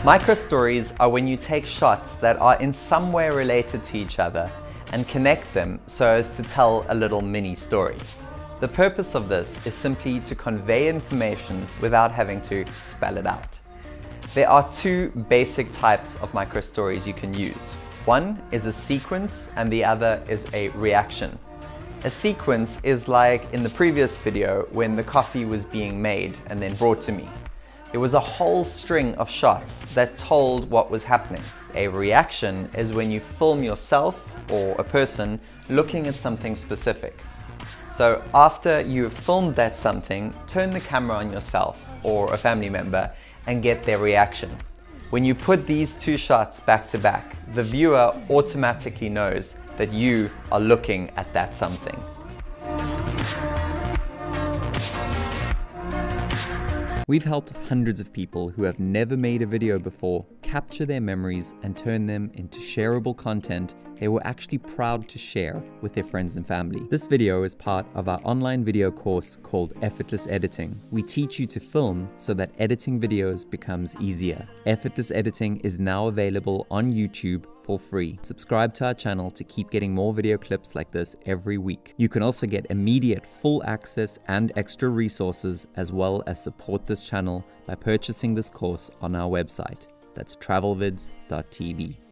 Microstories are when you take shots that are in some way related to each other and connect them so as to tell a little mini story. The purpose of this is simply to convey information without having to spell it out. There are two basic types of microstories you can use. One is a sequence and the other is a reaction. A sequence is like in the previous video when the coffee was being made and then brought to me. It was a whole string of shots that told what was happening. A reaction is when you film yourself or a person looking at something specific. So after you've filmed that something, turn the camera on yourself or a family member and get their reaction. When you put these two shots back to back, the viewer automatically knows that you are looking at that something. We've helped hundreds of people who have never made a video before capture their memories and turn them into shareable content they were actually proud to share with their friends and family. This video is part of our online video course called Effortless Editing. We teach you to film so that editing videos becomes easier. Effortless Editing is now available on YouTube for free. Subscribe to our channel to keep getting more video clips like this every week. You can also get immediate full access and extra resources, as well as support this channel by purchasing this course on our website. That's travelvids.tv.